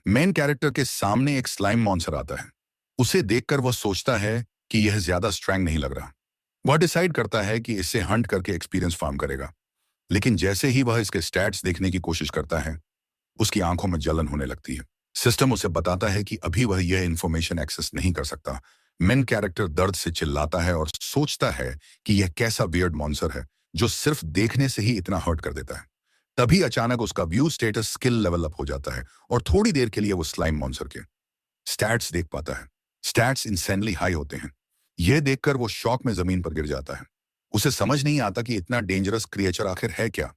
Main character के सामने एक स्लाइम मॉन्स्टर आता है। उसे देखकर वह सोचता है कि यह ज्यादा स्ट्रैंग नहीं लग रहा। वह डिसाइड करता है कि इससे हंट करके एक्सपीरियंस फार्म करेगा। लेकिन जैसे ही वह इसके स्टैट्स देखने की कोशिश करता है, उसकी आंखों में जलन होने लगती है। सिस्टम उसे बताता है कि अभी वह यह इंफॉर्मेशन एक्सेस नहीं कर सकता। मेन कैरेक्टर दर्द से चिल्लाता है और सोचता है कि यह कैसा वियर्ड मॉन्स्टर है जो सिर्फ देखने से ही इतना हर्ट कर देता है। तभी अचानक उसका view status skill level up हो जाता है और थोड़ी देर के लिए वो स्लाइम मॉन्स्टर के स्टैट्स देख पाता है। स्टैट्स इंसेनली हाई होते हैं। यह देखकर वो शॉक में जमीन पर गिर जाता है। उसे समझ नहीं आता कि इतना डेंजरस क्रिएचर आखिर है क्या।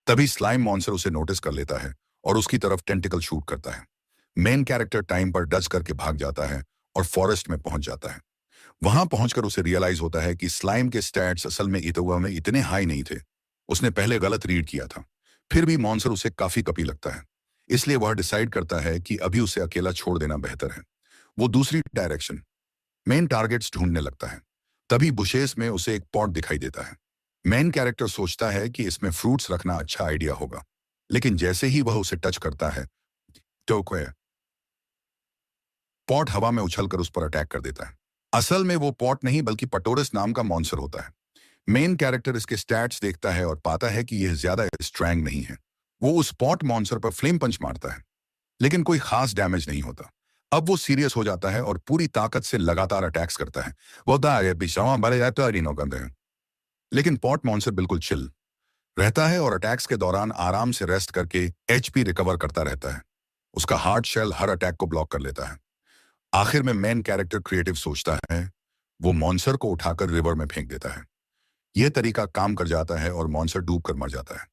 तभी स्लाइम मॉन्स्टर उसे नोटिस कर लेता है और उसकी तरफ टेंटिकल शूट करता है। मेन कैरेक्टर टाइम पर डच करके भाग जाता है और फॉरेस्ट में पहुंच जाता है। वहां पहुंचकर उसे रियलाइज होता है कि स्लाइम के स्टैट्स असल में इतवा में इतने हाई नहीं थे। उसने पहले गलत रीड किया था। फिर भी मॉन्स्टर उसे काफी कपी लगता है। इसलिए वह डिसाइड करता है कि अभी उसे अकेला छोड़ देना बेहतर है। वो दूसरी डायरेक्शन मेन टारगेट्स ढूंढने लगता है। तभी बुशेस में उसे एक पॉट दिखाई देता है। मेन कैरेक्टर सोचता है कि इसमें फ्रूट्स रखना अच्छा आइडिया होगा। लेकिन जैसे ही वह उसे टच करता है तो पॉट हवा में उछलकर उस पर अटैक कर देता है। असल में वो पॉट नहीं बल्कि पटोरस नाम का मॉन्स्टर होता है। मेन कैरेक्टर इसके स्टैट्स देखता है और पाता है कि यह ज्यादा स्ट्रैंग नहीं है। वो उस पॉट मॉन्स्टर पर फ्लेम पंच मारता है, लेकिन कोई खास डैमेज नहीं होता। अब वो सीरियस हो जाता है और पूरी ताकत से लगातार अटैक्स करता है। वो होता है पिछावा भरे जाते हैं। लेकिन पॉट मॉन्स्टर बिल्कुल चिल रहता है और अटैक्स के दौरान आराम से रेस्ट करके एचपी रिकवर करता रहता है। उसका हार्ट शेल हर अटैक को ब्लॉक कर लेता है। आखिर में मेन कैरेक्टर क्रिएटिव सोचता है। वो मॉन्स्टर को उठाकर रिवर में फेंक देता है। यह तरीका काम कर जाता है और मॉन्स्टर डूब कर मर जाता है।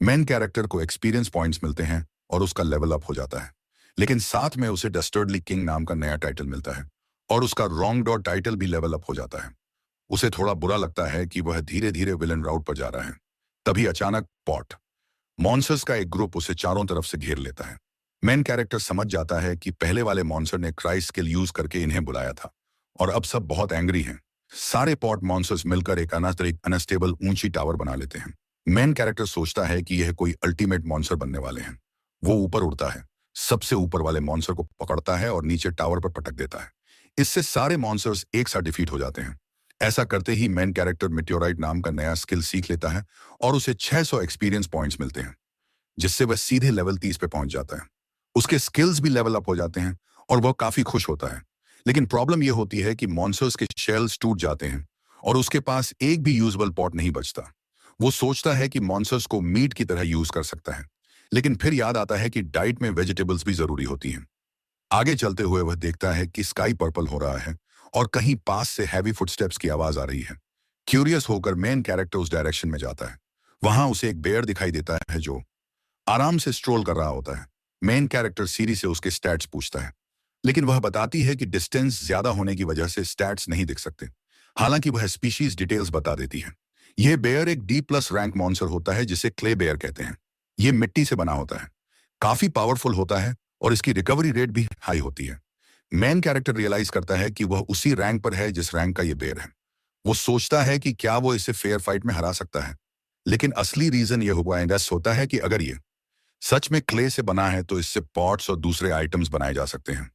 मेन कैरेक्टर को एक्सपीरियंस पॉइंट्स मिलते हैं और उसका लेवल अप हो जाता है। लेकिन साथ में उसे डस्टर्डली किंग नाम का नया टाइटल मिलता है और उसका रॉन्ग डॉट टाइटल भी लेवल अप हो जाता है। उसे थोड़ा बुरा लगता है कि वह धीरे धीरे विलन राउट पर जा रहा है। तभी अचानक पॉट मॉन्स्टर्स का एक ग्रुप उसे चारों तरफ से घेर लेता है। मेन कैरेक्टर समझ जाता है कि पहले वाले मॉन्स्टर ने क्राई स्किल यूज करके इन्हें बुलाया था और अब सब बहुत एंग्री हैं। सारे पॉट मॉन्स्टर्स मिलकर एक अनस्टेबल ऊंची टावर बना लेते हैं। मेन कैरेक्टर सोचता है कि यह कोई अल्टीमेट मॉन्स्टर बनने वाले हैं। वो ऊपर उड़ता है, सबसे ऊपर वाले मॉन्स्टर को पकड़ता है और नीचे टावर पर पटक देता है। इससे सारे मॉन्स्टर्स एक साथ डिफीट हो जाते हैं। ऐसा करते ही मेन कैरेक्टर मिट्योराइट नाम का नया स्किल सीख लेता है और उसे 600 एक्सपीरियंस पॉइंट्स मिलते हैं, जिससे वह सीधे लेवल 30 पे पहुंच जाता है। उसके स्किल्स भी लेवल अप हो जाते हैं और वह काफी खुश होता है। लेकिन प्रॉब्लम यह होती है कि मॉन्स्टर्स के शेल्स टूट जाते हैं और उसके पास एक भी यूजेबल पॉट नहीं बचता। वो सोचता है कि मॉन्स्टर्स को मीट की तरह यूज कर सकता है, लेकिन फिर याद आता है कि डाइट में वेजिटेबल्स भी जरूरी होती हैं। आगे चलते हुए वह देखता है कि स्काई पर्पल हो रहा है और कहीं पास से हैवी फुटस्टेप्स की आवाज आ रही है। क्यूरियस होकर मेन कैरेक्टर उस डायरेक्शन में जाता है। वहां उसे एक बेयर दिखाई देता है जो आराम से स्ट्रोल कर रहा होता है। मेन कैरेक्टर सीरी से उसके स्टैट्स पूछता है, लेकिन वह बताती है कि डिस्टेंस ज्यादा होने की वजह से स्टैट्स नहीं दिख सकते। हालांकि वह स्पीशीज डिटेल्स बता देती है। यह बेयर एक डी प्लस रैंक मॉन्स्टर होता है जिसे क्ले बेयर कहते हैं। यह मिट्टी से बना होता है, काफी पावरफुल होता है और इसकी रिकवरी रेट भी हाई होती है। मेन कैरेक्टर रियलाइज करता है कि वह उसी रैंक पर है जिस रैंक का ये बेयर है। वो सोचता है कि क्या वो इसे फेयर फाइट में हरा सकता है, लेकिन असली रीजन यह हुआ होता है कि अगर ये सच में क्ले से बना है तो इससे पॉट्स और दूसरे आइटम्स बनाए जा सकते हैं।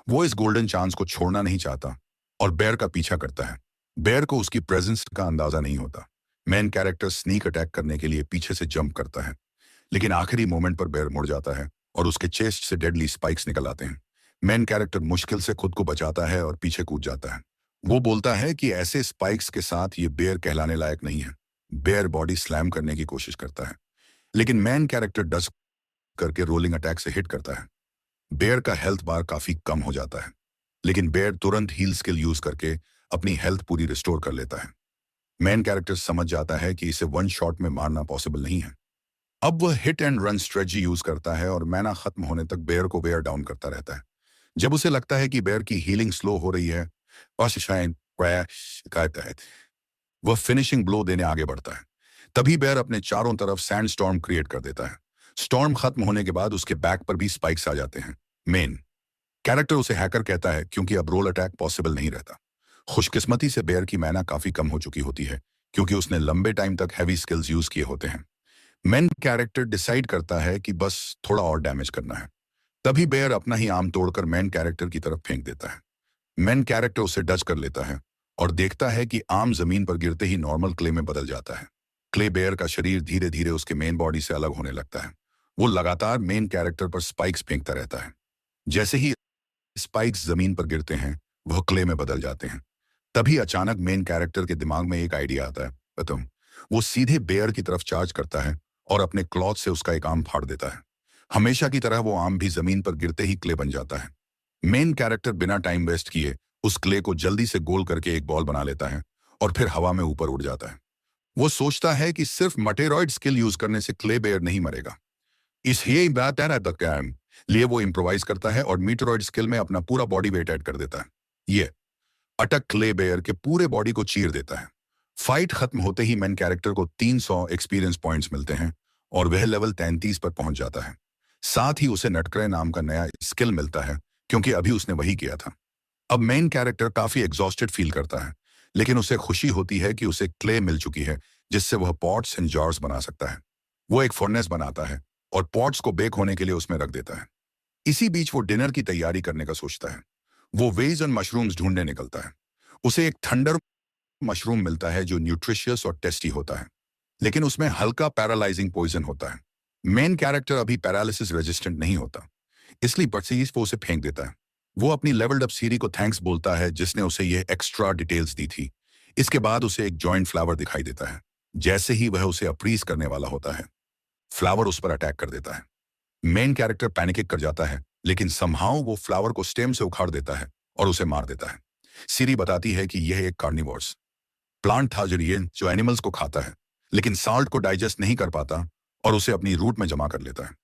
वो इस गोल्डन चांस को छोड़ना नहीं चाहता और बेयर का पीछा करता है। बेयर को उसकी प्रेजेंस का अंदाजा नहीं होता। मेन कैरेक्टर स्नीक अटैक करने के लिए पीछे से जंप करता है, लेकिन आखिरी मोमेंट पर बेयर मुड़ जाता है और उसके चेस्ट से डेडली स्पाइक्स निकल आते हैं। मेन कैरेक्टर मुश्किल से खुद को बचाता है और पीछे कूद जाता है। वो बोलता है कि ऐसे स्पाइक्स के साथ ये बेयर कहलाने लायक नहीं है। बेयर बॉडी स्लैम करने की कोशिश करता है, लेकिन मैन कैरेक्टर डस करके रोलिंग अटैक से हिट करता है। बेयर का हेल्थ बार काफी कम हो जाता है, लेकिन बेयर तुरंत हील स्किल यूज करके अपनी हेल्थ पूरी रिस्टोर कर लेता है। मैन कैरेक्टर समझ जाता है कि इसे वन शॉट में मारना पॉसिबल नहीं है। अब वह hit and run strategy use करता है और मैना खत्म होने तक बेयर को वेयर डाउन करता रहता है। जब उसे लगता है कि बेयर की हीलिंग स्लो हो रही है, वह फिनिशिंग ब्लो देने आगे बढ़ता है। तभी बेयर अपने चारों तरफ सैंड स्टॉर्म क्रिएट कर देता है। स्टॉर्म खत्म होने के बाद उसके बैक पर भी स्पाइक्स आ जाते हैं। मेन कैरेक्टर उसे हैकर कहता है क्योंकि अब रोल अटैक पॉसिबल नहीं रहता। खुशकिस्मती से बेयर की मैना काफी कम हो चुकी होती है क्योंकि उसने लंबे टाइम तक हैवी स्किल्स यूज किए होते हैं। मेन कैरेक्टर डिसाइड करता है कि बस थोड़ा और डैमेज करना है। तभी बेयर अपना ही आम तोड़कर मेन कैरेक्टर की तरफ फेंक देता है। मेन कैरेक्टर उसे डच कर लेता है और देखता है कि आम जमीन पर गिरते ही नॉर्मल क्ले में बदल जाता है। क्ले बेयर का शरीर धीरे धीरे उसके मेन बॉडी से अलग होने लगता है। वो लगातार मेन कैरेक्टर पर स्पाइक्स फेंकता रहता है। जैसे ही स्पाइक्स जमीन पर गिरते हैं, वह क्ले में बदल जाते हैं। तभी अचानक मेन कैरेक्टर के दिमाग में एक आइडिया आता है। बताऊं, वो सीधे बेयर की तरफ चार्ज करता है और अपने क्लॉथ से उसका एक आर्म फाड़ देता है। हमेशा की तरह वो आर्म भी जमीन पर गिरते ही क्ले बन जाता है। मेन कैरेक्टर बिना टाइम वेस्ट किए उस क्ले को जल्दी से गोल करके एक बॉल बना लेता है और फिर हवा में ऊपर उड़ जाता है। वो सोचता है कि सिर्फ मटेरॉइड स्किल यूज करने से क्ले बेयर नहीं मरेगा। इसलिए बात है ना द कैम लिए वो इम्प्रोवाइज करता है और मीटरॉइड स्किल में अपना पूरा बॉडी वेट ऐड कर देता है। ये अटक क्ले बेयर के पूरे बॉडी को चीर देता है। फाइट खत्म होते ही मेन कैरेक्टर को 300 एक्सपीरियंस पॉइंट्स मिलते हैं और वह लेवल 33 पर पहुंच जाता है। साथ ही उसे नटक्रय नाम का नया स्किल मिलता है, क्योंकि अभी उसने वही किया था। अब मेन कैरेक्टर काफी एग्जॉस्टेड फील करता है, लेकिन उसे खुशी होती है कि उसे क्ले मिल चुकी है जिससे वह पॉट्स एंड जार्स बना सकता है। वो एक फर्नेस बनाता है और पॉट्स को बेक होने के लिए उसमें रख देता है। इसी बीच वो डिनर की तैयारी करने का सोचता है। वो वेज एंड मशरूम्स ढूंढने निकलता है। उसे एक थंडर मशरूम मिलता है जो न्यूट्रिशियस और टेस्टी होता है, लेकिन उसमें हल्का पैरालाइजिंग पॉइजन होता है। मेन कैरेक्टर अभी पैरालिसिस रेजिस्टेंट नहीं होता, इसलिए बर्सीज वो उसे फेंक देता है। वो अपनी लेवल्ड अप सीरी को थैंक्स बोलता है जिसने उसे ये एक्स्ट्रा डिटेल्स दी थी। इसके बाद उसे एक जॉइंट फ्लावर दिखाई देता है। जैसे ही वह उसे अप्रीज करने वाला होता है, फ्लावर उस पर अटैक कर देता है। मेन कैरेक्टर पैनिक कर जाता है, लेकिन समहाउ वो फ्लावर को स्टेम से उखाड़ देता है और उसे मार देता है। सीरी बताती है कि यह एक कार्निवोर्स प्लांट था जो एनिमल्स को खाता है, लेकिन साल्ट को डाइजेस्ट नहीं कर पाता और उसे अपनी रूट में जमा कर लेता है।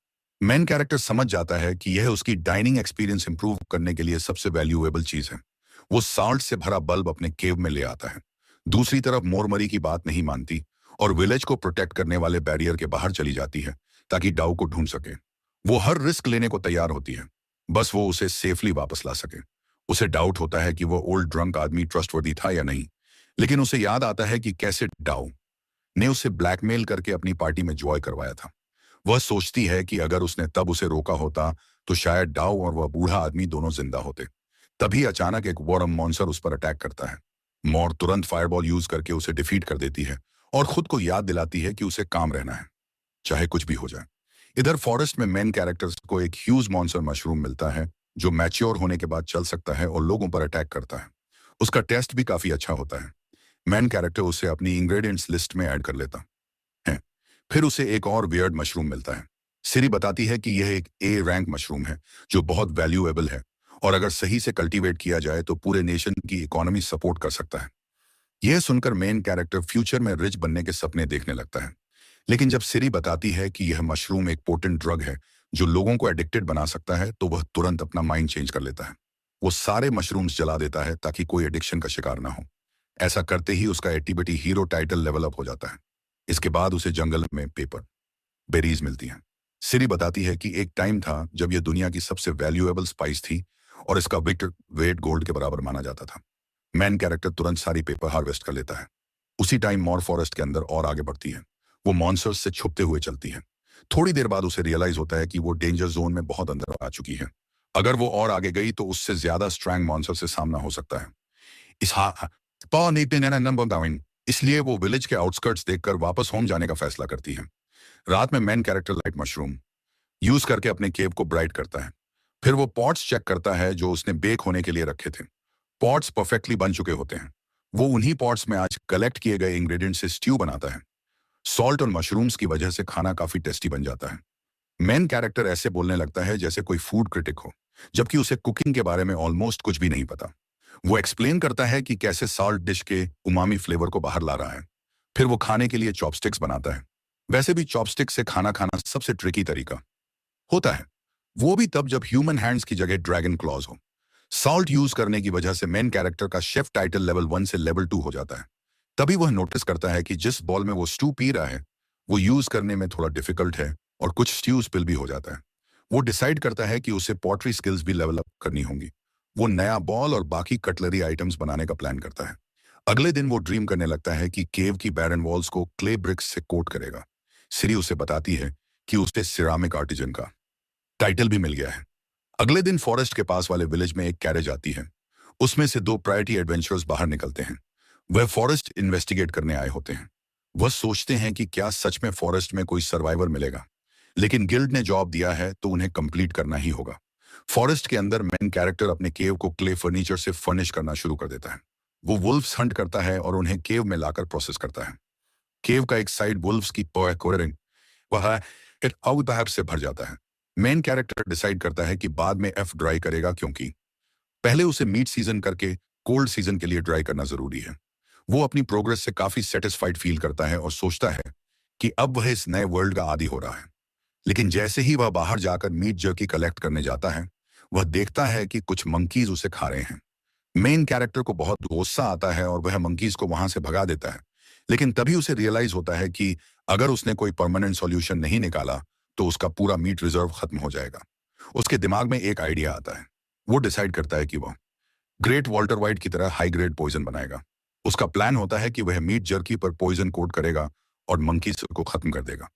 मेन कैरेक्टर समझ जाता है कि यह उसकी डाइनिंग एक्सपीरियंस इंप्रूव करने के लिए सबसे वैल्यूएबल चीज है। वो साल्ट से भरा बल्ब अपने केव में ले आता है। दूसरी तरफ मोरमरी की बात नहीं मानती और विलेज को प्रोटेक्ट करने वाले बैरियर के बाहर चली जाती है ताकि डाउ को ढूंढ सके। वो हर रिस्क लेने को तैयार होती है, बस वो उसे सेफली वापस ला सके। उसे डाउट होता है कि वो ओल्ड ड्रंक आदमी ट्रस्टवर्दी था या नहीं, लेकिन उसे याद आता है कि कैसे डाउ ने उसे ब्लैकमेल करके अपनी पार्टी में जॉय करवाया था। वह सोचती है कि अगर उसने तब उसे रोका होता तो शायद डाउ और वह बूढ़ा आदमी दोनों जिंदा होते। तभी अचानक एक वॉरम मॉन्स्टर उस पर अटैक करता है। मॉर तुरंत फायरबॉल यूज करके उसे डिफीट कर देती है और खुद को याद दिलाती है कि उसे काम रहना है, चाहे कुछ भी हो जाए। इधर फॉरेस्ट में मेन कैरेक्टर्स को एक ह्यूज मॉन्स्टर मशरूम मिलता है जो मैच्योर होने के बाद चल सकता है और लोगों पर अटैक करता है। उसका टेस्ट भी काफी अच्छा होता है। मेन कैरेक्टर उसे अपनी इंग्रेडिएंट्स लिस्ट में ऐड कर लेता है। फिर उसे एक और वियर्ड मशरूम मिलता है। सिरी बताती है कि यह एक ए रैंक मशरूम है जो बहुत वैल्यूएबल है और अगर सही से कल्टीवेट किया जाए तो पूरे नेशन की इकोनॉमी सपोर्ट कर सकता है। यह सुनकर मेन कैरेक्टर फ्यूचर में रिच बनने के सपने देखने लगता है। लेकिन जब सिरी बताती है कि यह मशरूम एक पोटेंट ड्रग है जो लोगों को एडिक्टेड बना सकता है, तो वह तुरंत अपना माइंड चेंज कर लेता है। वो सारे मशरूम्स जला देता है ताकि कोई एडिक्शन का शिकार ना हो। ऐसा करते ही उसका eighty hero title level up हो जाता है। इसके बाद उसे जंगल में पेपर बेरीज मिलती हैं। सिरी बताती है कि एक टाइम था जब यह दुनिया की सबसे वैल्यूएबल स्पाइस थी और इसका वेट गोल्ड के बराबर माना जाता था। मैन कैरेक्टर तुरंत सारी पेपर हार्वेस्ट कर लेता है। उसी टाइम मॉर फॉरेस्ट के अंदर और आगे बढ़ती है। वो मॉन्स्टर्स से छुपते हुए चलती है। थोड़ी देर बाद उसे रियलाइज होता है कि वो डेंजर जोन में बहुत अंदर आ चुकी है। अगर वो और आगे गई तो उससे ज्यादा स्ट्रॉन्ग मॉन्स्टर से सामना हो सकता है। इस इसलिए वो विलेज के आउटस्कर्ट्स देखकर वापस होम जाने का फैसला करती है। रात में main character light mushroom use करके अपने केव को ब्राइट करता है। फिर वो पॉट्स चेक करता है जो उसने बेक होने के लिए रखे थे। पॉट्स परफेक्टली बन चुके होते हैं। वो उन्हीं पॉट्स में आज कलेक्ट किए गए इंग्रेडिएंट से स्ट्यू बनाता है। सॉल्ट और मशरूम्स की वजह से खाना काफी टेस्टी बन जाता है। मेन कैरेक्टर ऐसे बोलने लगता है जैसे कोई फूड क्रिटिक हो, जबकि उसे कुकिंग के बारे में ऑलमोस्ट कुछ भी नहीं पता। वो एक्सप्लेन करता है कि कैसे सॉल्ट डिश के उमामी फ्लेवर को बाहर ला रहा है। फिर वो खाने के लिए चॉपस्टिक्स बनाता है। वैसे भी चॉपस्टिक से खाना खाना सबसे ट्रिकी तरीका होता है, वो भी तब जब ह्यूमन हैंड्स की जगह ड्रैगन क्लॉज हो। सॉल्ट यूज करने की वजह से मेन कैरेक्टर का शेफ टाइटल लेवल 1 से लेवल 2 हो जाता है। तभी वह नोटिस करता है कि जिस बॉल में वो स्टू पी रहा है वो यूज करने में थोड़ा डिफिकल्ट है और कुछ स्ट्यू स्पिल भी हो जाता है। वो डिसाइड करता है कि उसे पॉटरी स्किल्स भी लेवल अप करनी होंगी। वो नया बॉल और बाकी कटलरी आइटम्स बनाने का प्लान करता है। अगले दिन वो ड्रीम करने लगता है कि केव की बैरन वॉल्स को क्ले ब्रिक्स से कोट करेगा। सिरी उसे बताती है कि उसे सिरामिक आर्टिजन का टाइटल भी मिल गया है। अगले दिन फॉरेस्ट के पास वाले विलेज में एक कैरेज आती है। उसमें से दो प्रायोरिटी एडवेंचरर्स बाहर निकलते हैं। वह फॉरेस्ट इन्वेस्टिगेट करने आए होते हैं। वह सोचते हैं कि क्या सच में फॉरेस्ट में कोई सर्वाइवर मिलेगा, लेकिन गिल्ड ने जॉब दिया है तो उन्हें कंप्लीट करना ही होगा। फॉरेस्ट के अंदर मेन कैरेक्टर अपने केव को क्ले फर्नीचर से फर्निश करना शुरू कर देता है। वो वुल्फ्स हंट करता है और उन्हें केव में लाकर प्रोसेस करता है। केव का एक साइड वुल्फ्स की कोरिंग वह इट आउट से भर जाता है। मेन कैरेक्टर डिसाइड करता है कि बाद में एफ ड्राई करेगा, क्योंकि पहले उसे मीट सीजन करके कोल्ड सीजन के लिए ड्राई करना जरूरी है। वो अपनी प्रोग्रेस से काफी सेटिस्फाइड फील करता है और सोचता है कि अब वह इस नए वर्ल्ड का आदी हो रहा है। लेकिन जैसे ही वह बाहर जाकर मीट जर्की कलेक्ट करने जाता है, वह देखता है कि कुछ मंकीज उसे खा रहे हैं। मेन कैरेक्टर को बहुत गुस्सा आता है और वह मंकीज को वहां से भगा देता है। लेकिन तभी उसे रियलाइज होता है कि अगर उसने कोई परमानेंट सॉल्यूशन नहीं निकाला तो उसका पूरा मीट रिजर्व खत्म हो जाएगा। उसके दिमाग में एक आइडिया आता है। वो डिसाइड करता है कि वह ग्रेट वॉल्टर वाइट की तरह हाई ग्रेड पॉइजन बनाएगा। उसका प्लान होता है कि वह मीट जर्की पर पॉइजन कोट करेगा और मंकीज को खत्म कर देगा।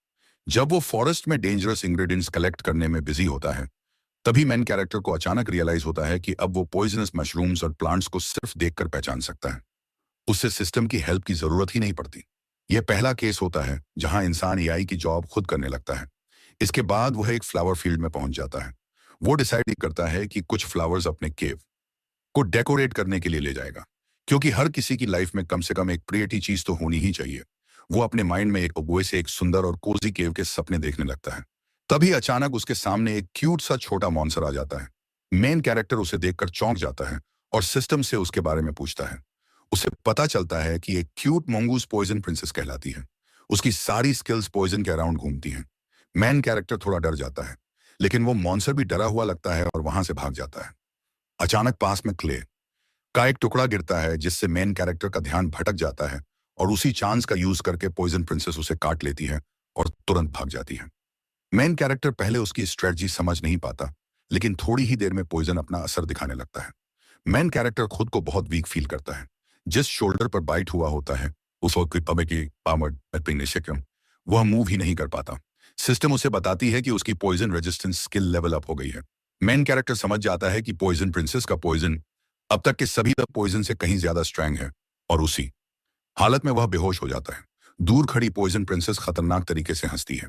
जब वो फॉरेस्ट में डेंजरस इंग्रेडिएंट्स कलेक्ट करने में बिजी होता है, तभी मेन कैरेक्टर को अचानक रियलाइज होता है कि अब वो पॉइजनस मशरूम्स और प्लांट्स को सिर्फ देखकर पहचान सकता है। उससे सिस्टम की हेल्प की जरूरत ही नहीं पड़ती। यह पहला केस होता है जहां इंसान एआई की जॉब खुद करने लगता है। इसके बाद वह एक फ्लावर फील्ड में पहुंच जाता है। वो डिसाइड करता है कि कुछ फ्लावर्स अपने केव को डेकोरेट करने के लिए ले जाएगा, क्योंकि हर किसी की लाइफ में कम से कम एक प्रियटी चीज तो होनी ही चाहिए। वो अपने माइंड में एक ओबोए से एक सुंदर और कोजी केव के सपने देखने लगता है। तभी अचानक उसके सामने एक क्यूट सा छोटा मॉन्स्टर आ जाता है। मेन कैरेक्टर उसे देखकर चौंक जाता है और सिस्टम से उसके बारे में पूछता है। उसे पता चलता है कि एक क्यूट मंगूस पॉइजन प्रिंसेस कहलाती है। उसकी सारी स्किल्स पॉइजन के अराउंड घूमती हैं। मेन कैरेक्टर थोड़ा डर जाता है, लेकिन वो मॉन्स्टर भी डरा हुआ लगता है और वहां से भाग जाता है। अचानक पास में क्ले का एक टुकड़ा गिरता है, जिससे मेन कैरेक्टर का ध्यान भटक जाता है और उसी चांस का यूज करके पॉइजन प्रिंसेस उसे काट लेती है और तुरंत भाग जाती है। मेन कैरेक्टर पहले उसकी स्ट्रेटजी समझ नहीं पाता, लेकिन थोड़ी ही देर में पॉइजन अपना असर दिखाने लगता है। मेन कैरेक्टर खुद को बहुत वीक फील करता है। जिस शोल्डर पर बाइट हुआ होता है, उस वक्त की पमे की पामड वह मूव ही नहीं कर पाता। सिस्टम उसे बताती है कि उसकी poison resistance skill level up हो गई है। मेन कैरेक्टर समझ जाता है कि पॉइजन प्रिंसेस का पॉइजन अब तक के सभी पॉइजन से कहीं ज्यादा स्ट्रॉन्ग है और उसी हालत में वह बेहोश हो जाता है। दूर खड़ी पॉइजन प्रिंसेस खतरनाक तरीके से हंसती है।